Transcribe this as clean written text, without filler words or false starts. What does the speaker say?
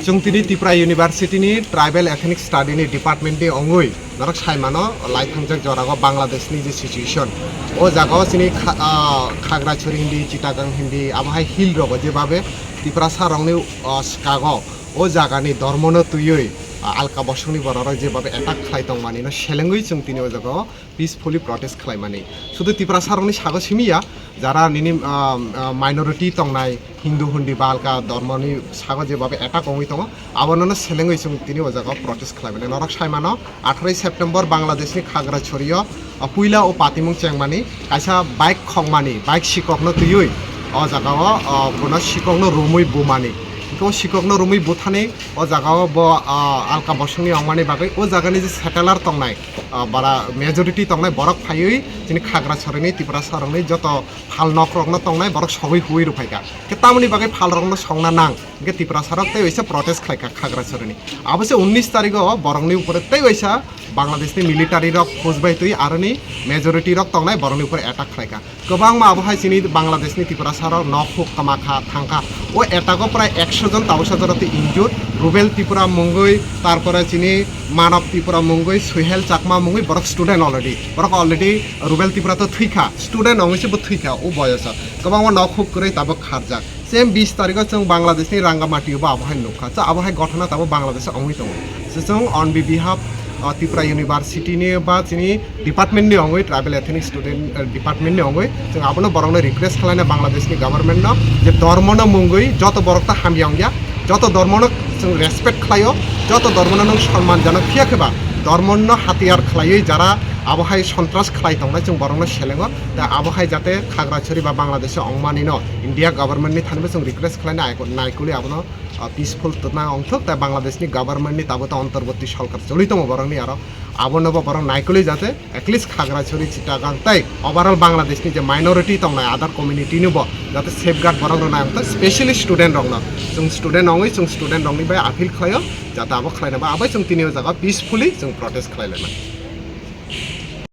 जों दिनै Tripura इउनिभार्सिटिनि tribal ethnic स्टाडिनि डिपार्टमेन्टनि अंगै नरक साइमानो लाइथांजों जरागाव बांलादेशनि जे सिचुएशन ओ जागाव सिनि खागड़ाछड़ी हिंदी चिटागां हिंदी आबहाय हिल रग जेबाबे त्रिपुरा सारंनि सिकागो ओ जागानि धर्मनो तुयै आलका बसंनि बरर जेबाबे एटाक खालायदों माने सेलेंगै जों दिनै ओ जागाव पिसफुली प्रटेस्ट खालायमाने शुधु त्रिपुरा सारंनि सागो सिमिया যারা নিনি মাইনরিটি তংনাই হিন্দু হুন্দি বা আলকা ধর্মনি সাগো যেভাবে এটাক অঙ্গি দङ আবননো সেলেঙ্গै जों তিনি ও জায়গায় প্রটেস্ট খালাইমানে নরক সাইমানো 18 সেপ্টেম্বর বাংলাদেশनि খাগড়াছড়িও পুইলা ও পাতিমুং চেংমানি কাইসা বাইক খংমানি বাইক শিককनो তুই ও জায়গায় কোনো শিককনো রুমুই বুমানি তো শিককনো রুমুই বুথানি ও জায়গায় ব আলকা বসংনি অংমানি বাগै ও জায়গাनि যে সেটেলার তংনাই বারা মেজরিটি তংনাই বরক ফাयै যিনি খাগড়াছড়িनि त्रिपुरा सारंनि যত फाल नक रंनो तंनाय बरक सबै हुइ रुफायका के तामनि बागै फाल रंनो संना नां के त्रिपुरा सारक तै वैसा प्रोटेस्ट खायका खागड़ाछड़िनि अबसे 19 तारिख बरंनि ऊपर तै वैसा बांग्लादेशनि मिलिटारि रक खोजबाय तुइ आरोनि मेजरिटी रक तंनाय बरंनि ऊपर अटैक खायका गोबां मा आबहाय सिनि बांग्लादेशनि त्रिपुरा सारक नखुक कामाखा थांका ओ एटाको प्राय 100 जन 200 जनते इनजुर रुबेल त्रिपुरा मुंगै तारपरे चिनि मानव त्रिपुरा मुंगै सुहेल चाकमा मुंगै बरक स्टूडेंट अलरेडी रुबेल त्रिपुरा तो थैखा स्टूडेंट अंगैसो बो थैखा ओ बयस गोबां नखुक करै ताबो खारजा सेम 20 तारिख जों बांग्लादेशनि रांगामाटियावबो आबहाय नुखा आबहाय घटना ताबो बांग्लादेश अंगै दङ जों अन बिहाफ त्रिपुरा इउनिभार्सिटिनि बा जोंनि डिपार्टमेन्टनि अंगै ट्राइबेल एथनिक स्टुडेन्ट डिपार्टमेन्टनि अंगै जों आबनो बरंनो रिक्वेस्ट खालायना बांग्लादेशनि गभर्नमेन्टनो जे धर्मनो मुंगै जत बरकता हामियांगिया जत धर्मनो जों रेसपेक्ट खालायो जत धर्मनो नों सन्मानजनक फियाखैबा धर्मनो हाथियार खालायै जारा आबहाय सन्त्रास खालायथंनाय जों बरंनो सेलेङो दा आबहाय जाते खागड़ाछड़ी बा बांग्लादेश अंगमानिनो इंडिया गभर्नमेन्टनि थानबो जों रिक्वेस्ट खालायना नायकुलि आबनो पिसफुल तना अंथक दा बांग्लादेशनि गभर्नमेन्टनि ताबो त अन्तर्वर्ती सरकार चलित बरंनि आरो आबनोबो बरं नायकुलि जाते एटलिस्ट खागड़ाछड़ी चिटागां तै ओभारअल बांग्लादेशनि जे माइनरिटी तंनाय आदार कम्युनिटिनिबो जाते सेफगार्ड बरंनो नायंत स्पेशली स्टुडेन्ट रंनो जों स्टुडेन्ट अंगै जों स्टुडेन्ट रंनि बाय आपिल खालायो जाते आबो खालायनोबा आबै जों तिनियो जागा पिसफुली जों प्रटेस्ट खालायलायना